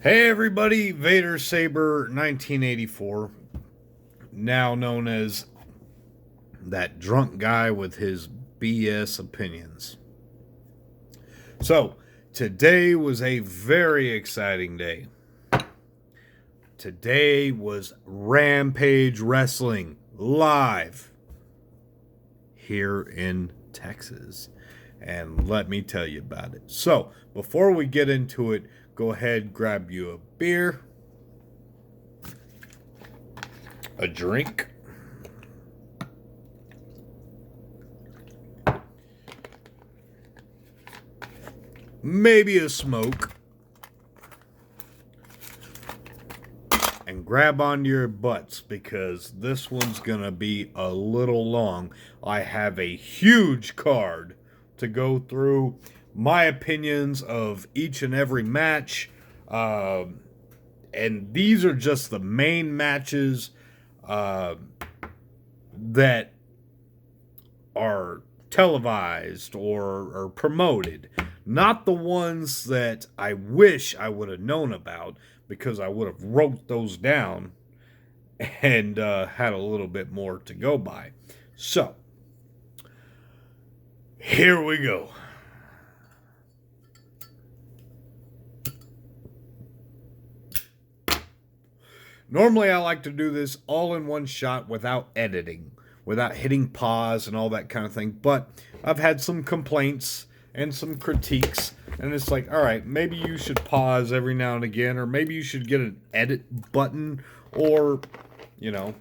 Hey everybody, Vader Saber 1984, now known as that drunk guy with his BS opinions. So, today was a very exciting day. Today was Rampage Wrestling live here in Texas. And let me tell you about it. So, before we get into it, go ahead, grab you a beer, a drink, maybe a smoke, and grab onto your butts because this one's gonna be a little long. I have a huge card to go through, my opinions of each and every match, and these are just the main matches that are televised or promoted, not the ones that I wish I would have known about, because I would have wrote those down and had a little bit more to go by. So, here we go. Normally, I like to do this all in one shot without editing, without hitting pause and all that kind of thing. But I've had some complaints and some critiques, and it's like, all right, maybe you should pause every now and again, or maybe you should get an edit button, or, do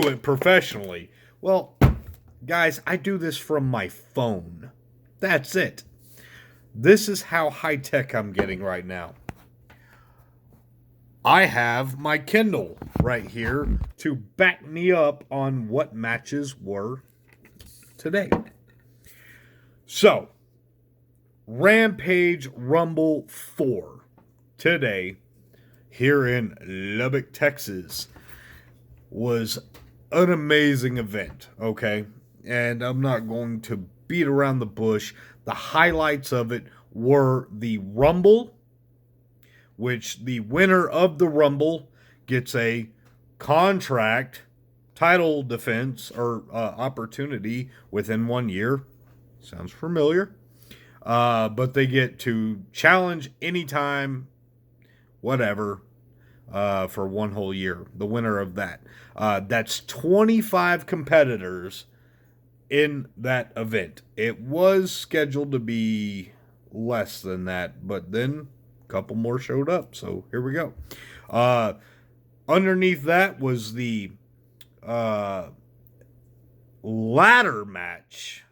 it professionally. Well, guys, I do this from my phone. That's it. This is how high-tech I'm getting right now. I have my Kindle right here to back me up on what matches were today. So, Rampage Rumble 4 today here in Lubbock, Texas was an amazing event, okay? And I'm not going to beat around the bush. The highlights of it were the Rumble, which the winner of the Rumble gets a contract, title defense, or opportunity within 1 year. Sounds familiar. But they get to challenge anytime, whatever, for 1 whole year. The winner of that. That's 25 competitors in that event. It was scheduled to be less than that, but then couple more showed up, so here we go. Underneath that was the ladder match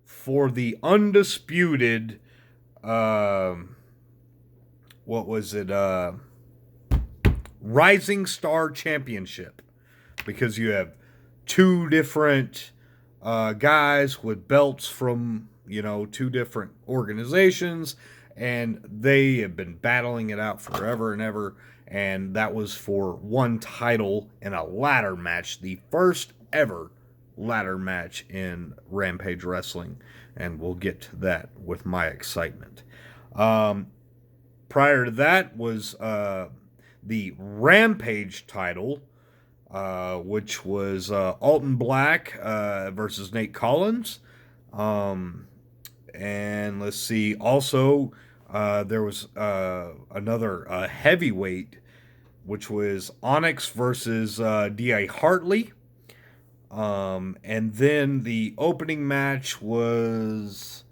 for the undisputed Rising Star Championship, because you have two different guys with belts from two different organizations, and they have been battling it out forever and ever, and that was for one title in a ladder match, the first ever ladder match in Rampage Wrestling, and we'll get to that with my excitement. Prior to that was the Rampage title, which was Alton Black versus Nate Collins. And let's see, also there was another heavyweight, which was Onyx versus D.A. Hartley. And then the opening match was,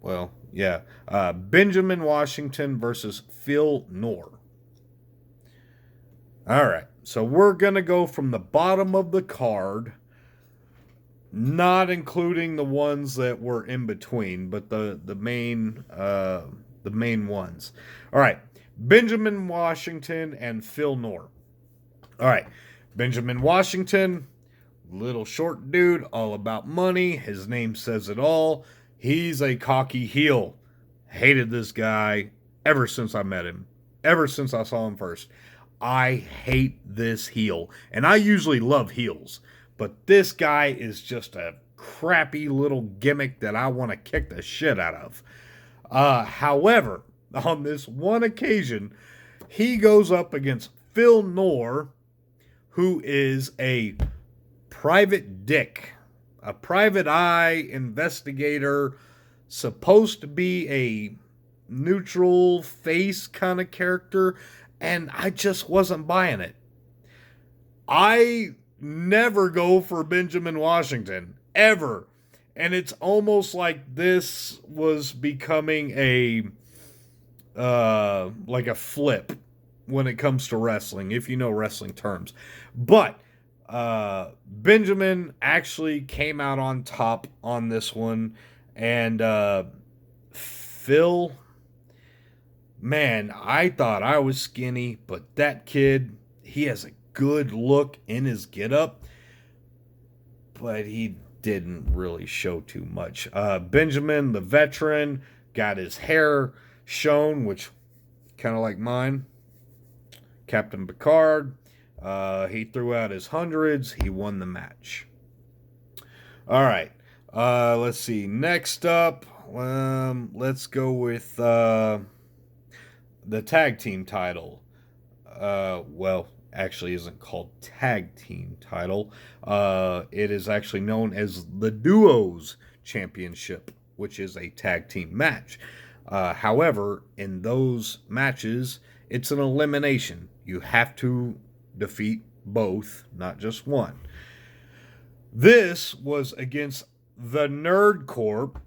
Benjamin Washington versus Phil Knorr. All right, so we're going to go from the bottom of the card, not including the ones that were in between, but the main ones. All right, Benjamin Washington and Phil Knorr. All right, Benjamin Washington, little short dude, all about money. His name says it all. He's a cocky heel. Hated this guy ever since I met him, ever since I saw him first. I hate this heel, and I usually love heels, but this guy is just a crappy little gimmick that I want to kick the shit out of. However, on this one occasion, he goes up against Phil Knorr, who is a private dick, a private eye investigator, supposed to be a neutral face kind of character, and I just wasn't buying it. I never go for Benjamin Washington, ever. And it's almost like this was becoming a like a flip when it comes to wrestling, if you know wrestling terms. But Benjamin actually came out on top on this one, and Phil, man, I thought I was skinny, but that kid, he has a good look in his getup, but he didn't really show too much. Benjamin, the veteran, got his hair shown, which kind of like mine. Captain Picard, he threw out his hundreds. He won the match. All right. Let's see. Next up, let's go with the tag team title. Well, actually isn't called tag team title. It is actually known as the Duos Championship, which is a tag team match. However, in those matches, it's an elimination. You have to defeat both, not just one. This was against the Nerd Corp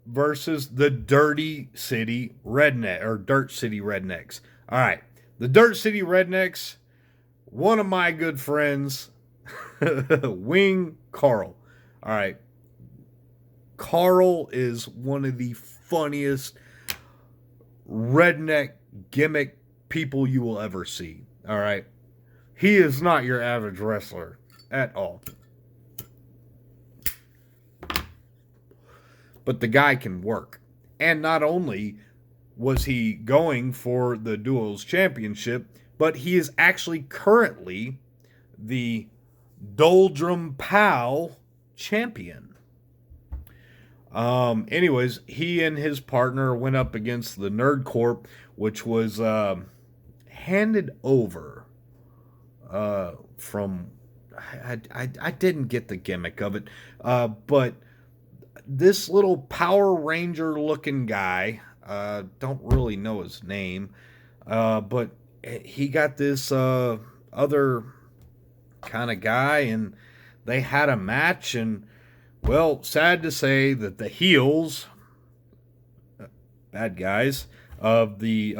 versus the Dirty City Redneck or Dirt City Rednecks. All right, the Dirt City Rednecks. One of my good friends, Wing Carl. All right, Carl is one of the funniest redneck gimmick people you will ever see. All right, he is not your average wrestler at all. But the guy can work. And not only was he going for the Duos Championship, but he is actually currently the Doldrum Pow champion. Anyways, he and his partner went up against the Nerd Corp, which was handed over from... I didn't get the gimmick of it, but this little Power Ranger looking guy, don't really know his name, but he got this other kind of guy, and they had a match, and well, sad to say that the heels, bad guys, of the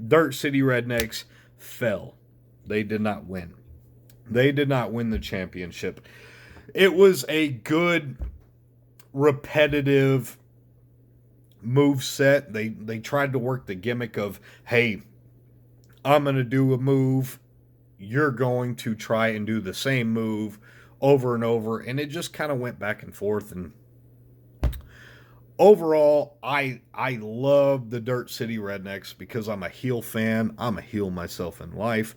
Dirt City Rednecks fell. They did not win. They did not win the championship. It was a good, repetitive move set. They tried to work the gimmick of, hey, I'm going to do a move. You're going to try and do the same move over and over. And it just kind of went back and forth. And overall, I love the Dirt City Rednecks because I'm a heel fan. I'm a heel myself in life.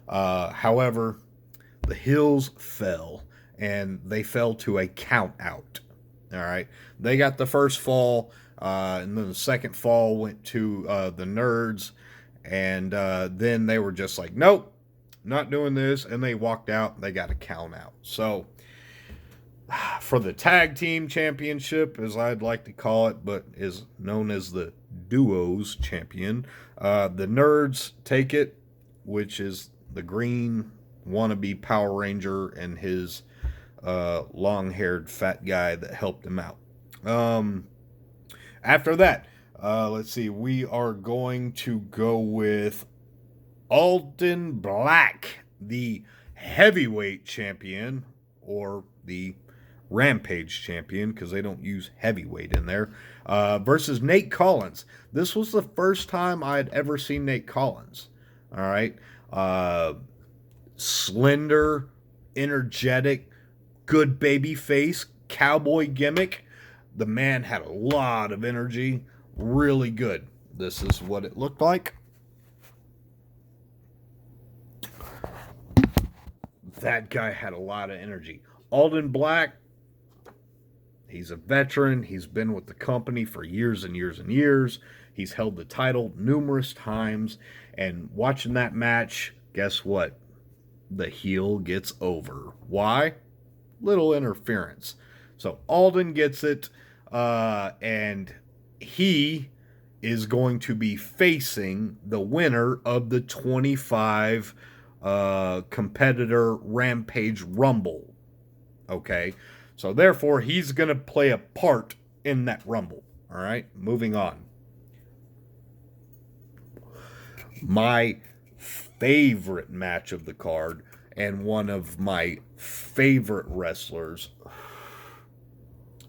However, the heels fell. And they fell to a count out. All right. They got the first fall, and then the second fall went to the Nerds. And then they were just like, nope, not doing this. And they walked out. They got a count out. So for the tag team championship, as I'd like to call it, but is known as the Duos champion, the Nerds take it, which is the green wannabe Power Ranger and his long-haired fat guy that helped him out. After that, let's see, we are going to go with Alton Black, the heavyweight champion, or the Rampage champion, because they don't use heavyweight in there, versus Nate Collins. This was the first time I had ever seen Nate Collins. All right. Slender, energetic, good baby face, cowboy gimmick. The man had a lot of energy. Really good. This is what it looked like. That guy had a lot of energy. Alton Black, He's a veteran. He's been with the company for years and years and years. He's held the title numerous times. And watching that match, guess what? The heel gets over. Why? Little interference. So Alton gets it, and he is going to be facing the winner of the 25 competitor Rampage Rumble. Okay? So therefore, he's going to play a part in that Rumble. All right? Moving on. My favorite match of the card and one of my favorite wrestlers,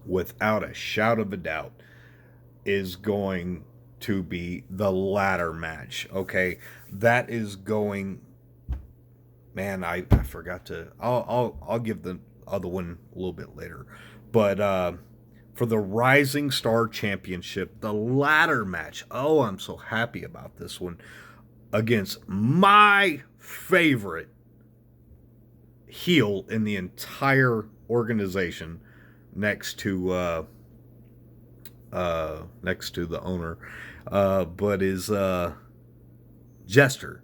without a shout of a doubt, is going to be the ladder match. Okay, that is going. Man, I forgot to. I'll give the other one a little bit later, but for the Rising Star Championship, the ladder match. Oh, I'm so happy about this one against my favorite heel in the entire organization, next to the owner, but is Jester.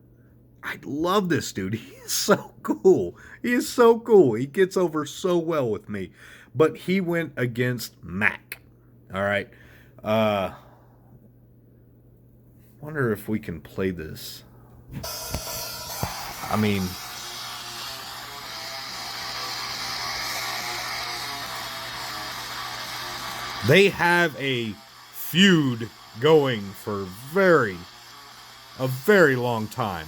I love this dude. He's so cool. He is so cool. He gets over so well with me. But he went against Mac. All right. Wonder if we can play this. I mean, they have a feud going for a very long time.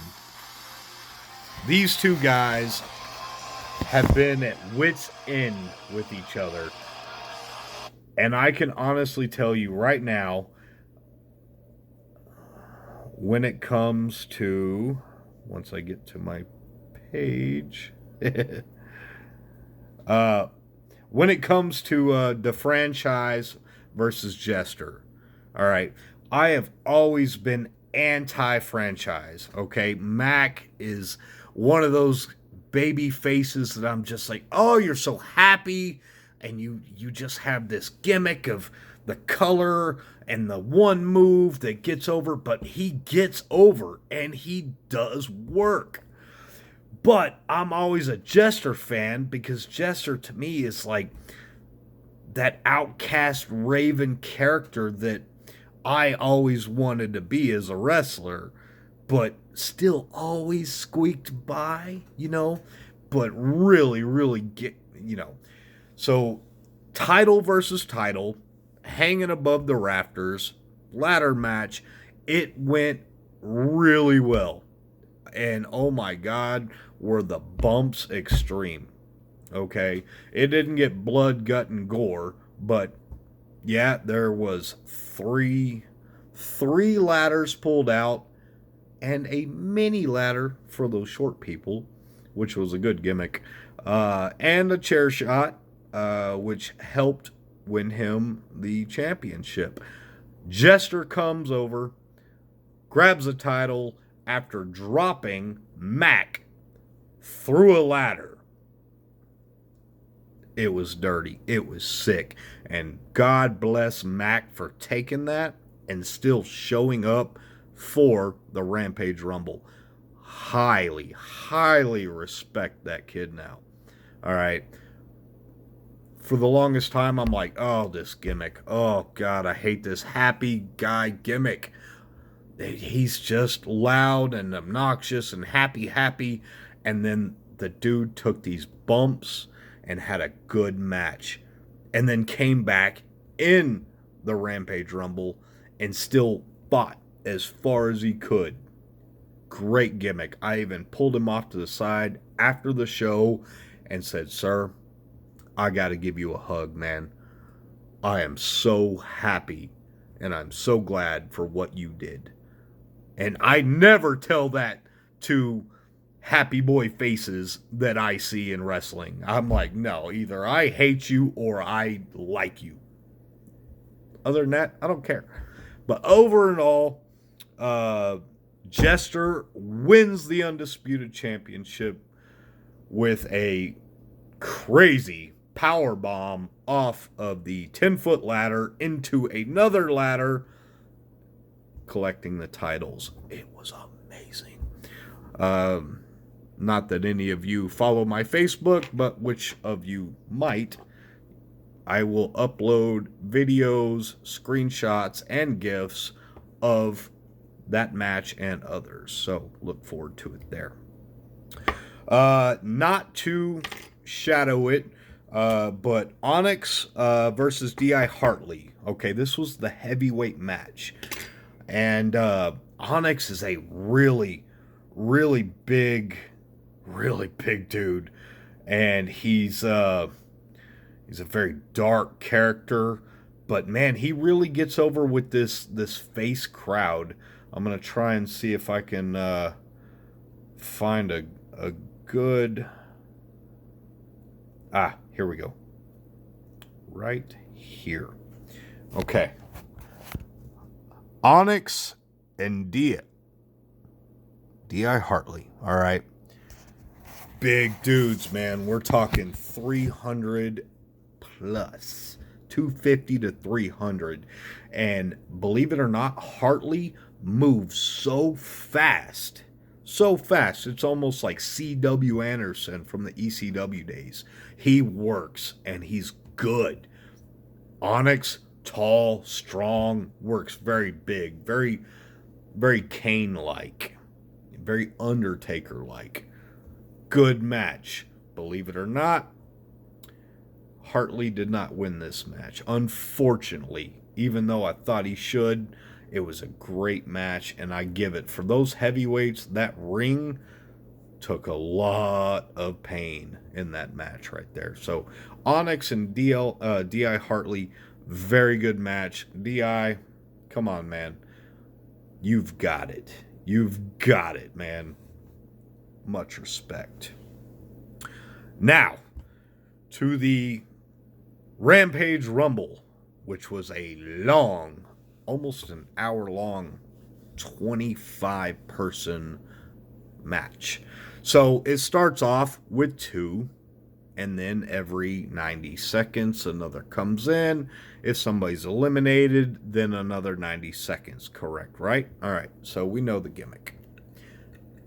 These two guys have been at wit's end with each other. And I can honestly tell you right now, when it comes to, once I get to my page, when it comes to the franchise versus Jester, all right, I have always been anti-franchise, okay? Mac is one of those baby faces that I'm just like, oh, you're so happy, and you just have this gimmick of the color and the one move that gets over, but he gets over, and he does work. But I'm always a Jester fan because Jester to me is like that outcast Raven character that I always wanted to be as a wrestler, but still always squeaked by, but really, really so title versus title, hanging above the rafters, ladder match, it went really well. And oh my God, were the bumps extreme. Okay, it didn't get blood, gut, and gore, but yeah, there was three ladders pulled out and a mini ladder for those short people, which was a good gimmick, and a chair shot, which helped win him the championship. Jester comes over, grabs the title after dropping Mac through a ladder. It was dirty. It was sick. And God bless Mac for taking that and still showing up for the Rampage Rumble. Highly, highly respect that kid now. All right. For the longest time, I'm like, oh, this gimmick. Oh, God, I hate this happy guy gimmick. He's just loud and obnoxious and happy. And then the dude took these bumps and had a good match. And then came back in the Rampage Rumble and still fought as far as he could. Great gimmick. I even pulled him off to the side after the show and said, sir, I got to give you a hug, man. I am so happy and I'm so glad for what you did. And I never tell that to happy boy faces that I see in wrestling. I'm like, no, either I hate you or I like you. Other than that, I don't care. But over and all, Jester wins the Undisputed Championship with a crazy power bomb off of the 10-foot ladder into another ladder, collecting the titles. It was amazing. Not that any of you follow my Facebook, but which of you might, I will upload videos, screenshots, and GIFs of that match and others. So look forward to it there. Not to shadow it, but Onyx versus D.I. Hartley. Okay, this was the heavyweight match. And Onyx is a really big dude. And he's a very dark character. But man, he really gets over with this face crowd. I'm going to try and see if I can find a good... here we go. Right here. Okay. Onyx and D.I. Hartley. All right. Big dudes, man. We're talking 300 plus. 250 to 300. And believe it or not, Hartley moves so fast. So fast. It's almost like C.W. Anderson from the ECW days. He works and he's good. Onyx, tall, strong, works very big, very Kane-like, very Undertaker-like. Good match. Believe it or not, Hartley did not win this match. Unfortunately, even though I thought he should, it was a great match, and I give it. For those heavyweights, that ring took a lot of pain in that match right there. So, Onyx and D.I. Hartley, very good match. D.I., come on, man. You've got it. You've got it, man. Much respect. Now, to the Rampage Rumble, which was a long, almost an hour-long, 25-person match. So it starts off with 2, and then every 90 seconds another comes in. If somebody's eliminated, then another 90 seconds. Correct, right? All right, so we know the gimmick.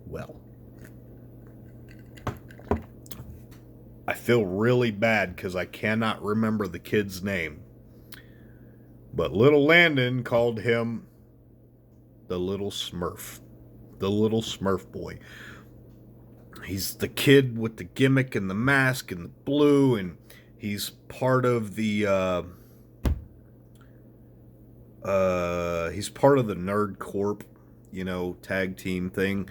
Well, I feel really bad because I cannot remember the kid's name. But little Landon called him the Little Smurf. The Little Smurf boy. He's the kid with the gimmick and the mask and the blue, and he's part of the Nerd Corp, tag team thing.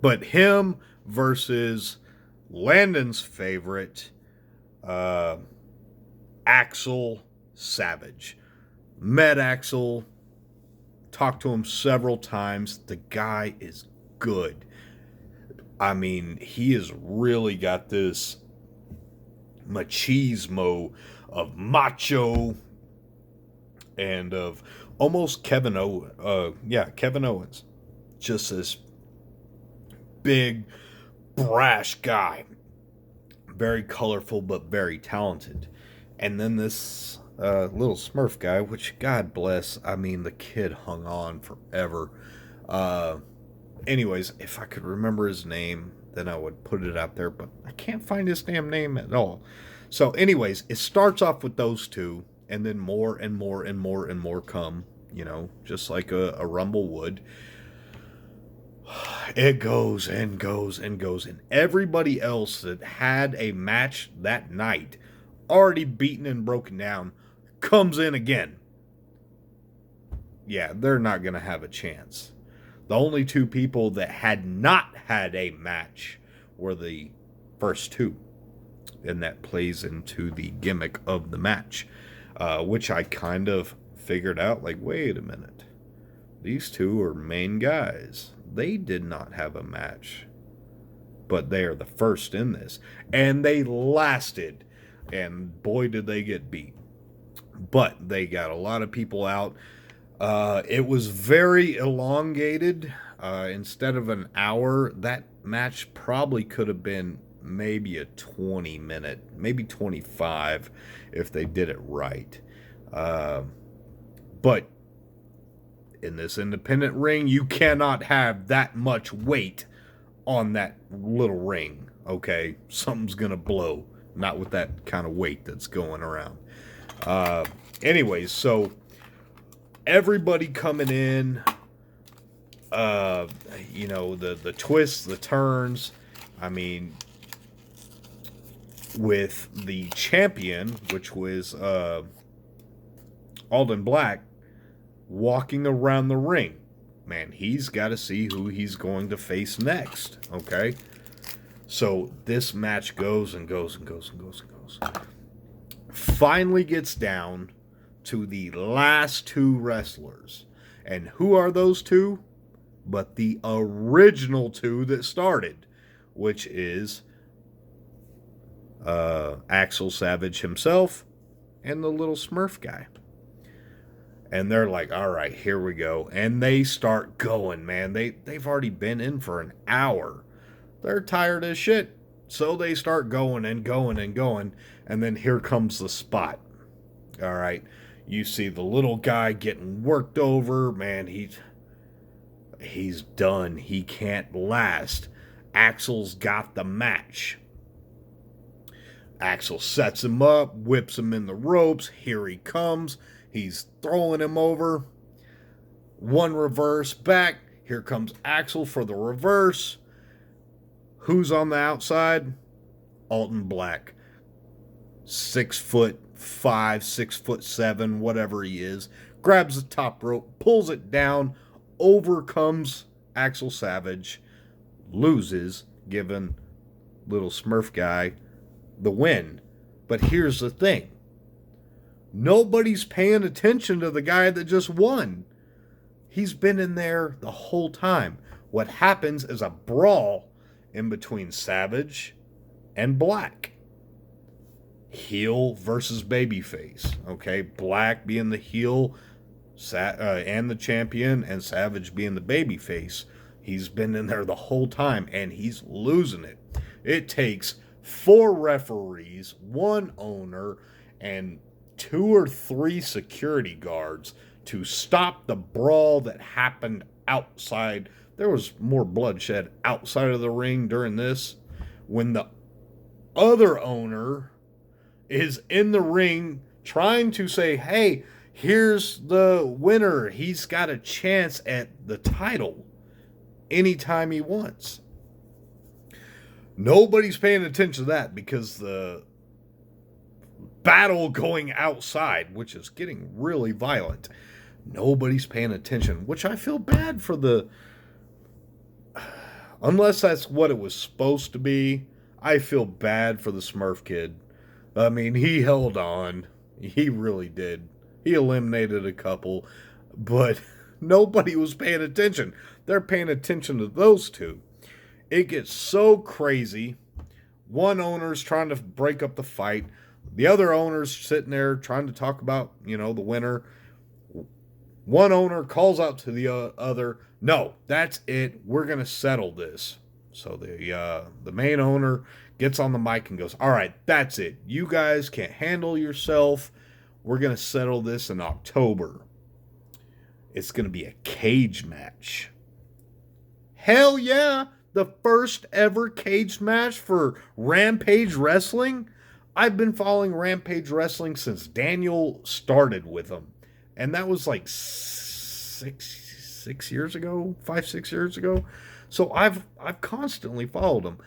But him versus Landon's favorite, Axel Savage. Met Axel, talked to him several times. The guy is good. I mean, he has really got this machismo of macho and of almost Kevin Owens. Just this big, brash guy. Very colorful, but very talented. And then this little Smurf guy, which, God bless, I mean, the kid hung on forever. Anyways, if I could remember his name, then I would put it out there, but I can't find his damn name at all. So anyways, it starts off with those two, and then more and more and more and more come, just like a Rumble would. It goes and goes and goes, and everybody else that had a match that night, already beaten and broken down, comes in again. Yeah, they're not going to have a chance. The only 2 people that had not had a match were the first 2. And that plays into the gimmick of the match, which I kind of figured out, like, wait a minute. These 2 are main guys. They did not have a match, but they are the first in this. And they lasted, and boy, did they get beat. But they got a lot of people out. It was very elongated. Instead of an hour, that match probably could have been maybe a 20-minute, maybe 25 if they did it right. But in this independent ring, you cannot have that much weight on that little ring, okay? Something's going to blow. Not with that kind of weight that's going around. Anyways, so everybody coming in, the twists, the turns. I mean, with the champion, which was Alton Black, walking around the ring. Man, he's got to see who he's going to face next, okay? So this match goes and goes and goes and goes and goes. Finally gets down to the last two wrestlers. And who are those two? But the original two that started, which is Axel Savage himself and the little Smurf guy. And they're like, all right, here we go. And they start going, man. They've already been in for an hour. They're tired as shit. So they start going and going and going. And then here comes the spot. All right. You see the little guy getting worked over. Man, he's done. He can't last. Axel's got the match. Axel sets him up, whips him in the ropes. Here he comes. He's throwing him over. One reverse back. Here comes Axel for the reverse. Who's on the outside? Alton Black. 6'5", 6'7", whatever he is. Grabs the top rope, pulls it down, overcomes Axel Savage, loses, giving little Smurf guy the win. But here's the thing. Nobody's paying attention to the guy that just won. He's been in there the whole time. What happens is a brawl in between Savage and Black. Heel versus babyface. Okay, Black being the heel and the champion, and Savage being the babyface. He's been in there the whole time, and he's losing it. It takes 4 referees, 1 owner, and 2 or 3 security guards to stop the brawl that happened outside. There was more bloodshed outside of the ring during this, when the other owner is in the ring trying to say, hey, here's the winner. He's got a chance at the title anytime he wants. Nobody's paying attention to that because the battle going outside, which is getting really violent, nobody's paying attention, which I feel bad for the... Unless that's what it was supposed to be, I feel bad for the Smurf kid. I mean, he held on. He really did. He eliminated a couple, but nobody was paying attention. They're paying attention to those two. It gets so crazy. One owner's trying to break up the fight. The other owner's sitting there trying to talk about, the winner. One owner calls out to the other, no, that's it. We're going to settle this. So the main owner gets on the mic and goes, all right, that's it. You guys can't handle yourself. We're going to settle this in October. It's going to be a cage match. Hell yeah. The first ever cage match for Rampage Wrestling. I've been following Rampage Wrestling since Daniel started with them. And that was like 6 years ago, 5-6 years ago. So I've constantly followed them.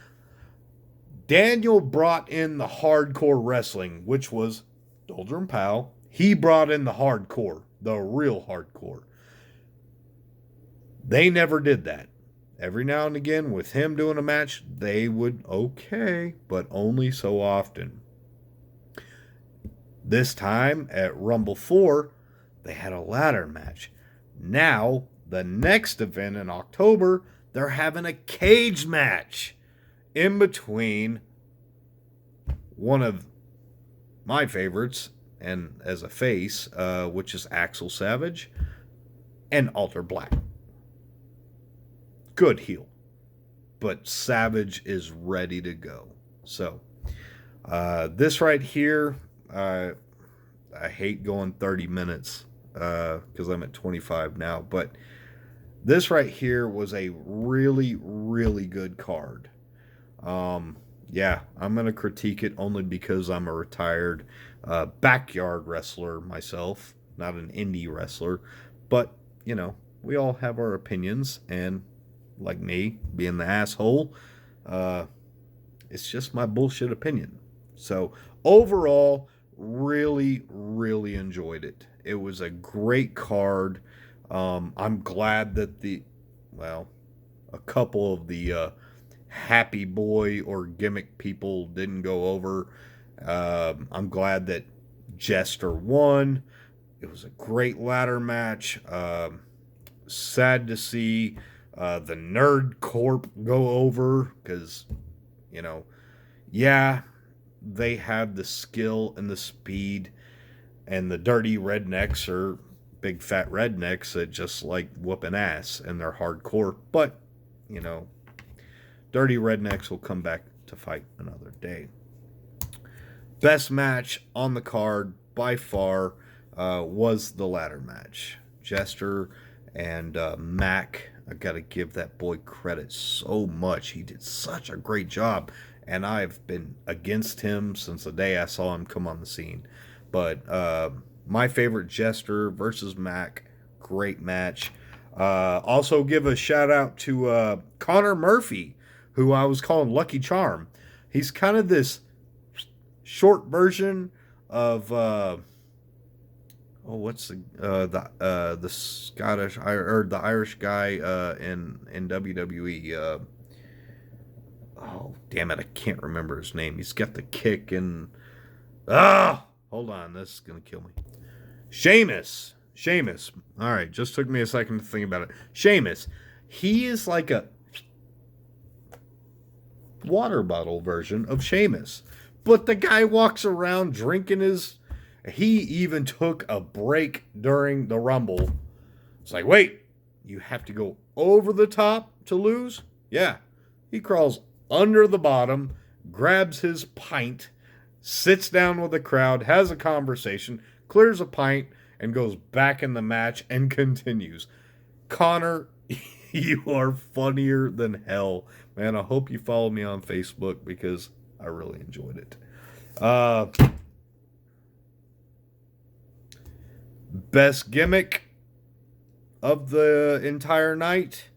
Daniel brought in the hardcore wrestling, which was Doldrum Powell. He brought in the hardcore, the real hardcore. They never did that. Every now and again, with him doing a match, they would, okay, but only so often. This time at Rumble 4, they had a ladder match. Now, the next event in October, they're having a cage match in between one of my favorites, and as a face, which is Axel Savage, and Alton Black. Good heel. But Savage is ready to go. So, this right here, I hate going 30 minutes because I'm at 25 now, but this right here was a really, really good card. Yeah, I'm going to critique it only because I'm a retired backyard wrestler myself, not an indie wrestler. But, you know, we all have our opinions, and like me, being the asshole, uh, it's just my bullshit opinion. So, overall, really, really enjoyed it. It was a great card. I'm glad that well, a couple of the happy boy or gimmick people didn't go over. I'm glad that Jester won. It was a great ladder match. Sad to see the Nerd Corp go over because, you know, yeah, they have the skill and the speed, and the dirty rednecks are big fat rednecks that just like whooping ass and they're hardcore. But, you know, dirty rednecks will come back to fight another day. Best match on the card by far was the ladder match. Jester and Mac. I got to give that boy credit so much. He did such a great job. And I've been against him since the day I saw him come on the scene. But my favorite, Jester versus Mac. Great match. Also give a shout out to Connor Murphy, who I was calling Lucky Charm. He's kind of this short version of what's the Scottish or the Irish guy in WWE. Oh damn it, I can't remember his name. He's got the kick and hold on, this is gonna kill me. Sheamus. All right, just took me a second to think about it. Sheamus. He is like a water bottle version of Sheamus. But the guy walks around drinking his... He even took a break during the Rumble. It's like, wait, you have to go over the top to lose? Yeah. He crawls under the bottom, grabs his pint, sits down with the crowd, has a conversation, clears a pint, and goes back in the match and continues. Connor, you are funnier than hell. Man, I hope you follow me on Facebook because I really enjoyed it. Best gimmick of the entire night,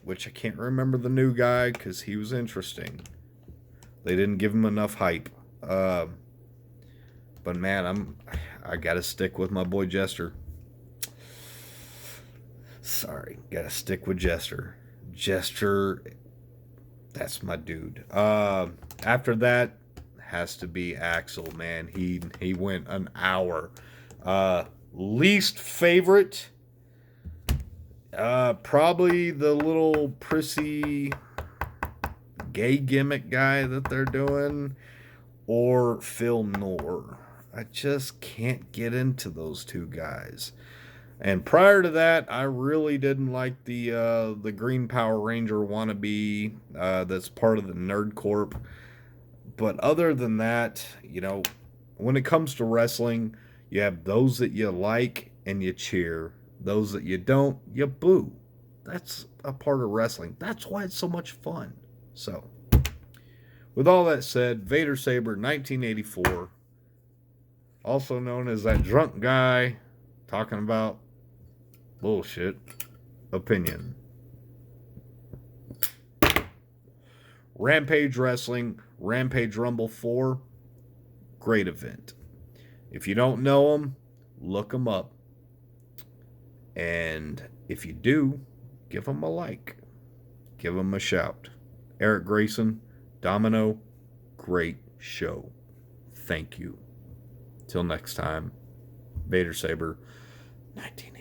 which I can't remember the new guy because he was interesting. They didn't give him enough hype. But man, I gotta stick with my boy Jester. Sorry, gotta stick with Jester. Jester, that's my dude. After that has to be Axel, man. He went an hour. Least favorite, probably the little prissy gay gimmick guy that they're doing, or Phil Noor. I just can't get into those two guys. And prior to that, I really didn't like the Green Power Ranger wannabe that's part of the Nerd Corp. But other than that, you know, when it comes to wrestling, you have those that you like and you cheer. Those that you don't, you boo. That's a part of wrestling. That's why it's so much fun. So, with all that said, Vader Saber 1984, also known as that drunk guy talking about bullshit opinion. Rampage Wrestling, Rampage Rumble 4, great event. If you don't know them, look them up. And if you do, give them a like. Give them a shout. Eric Grayson, Domino, great show. Thank you. Till next time, Vader Saber, 1980.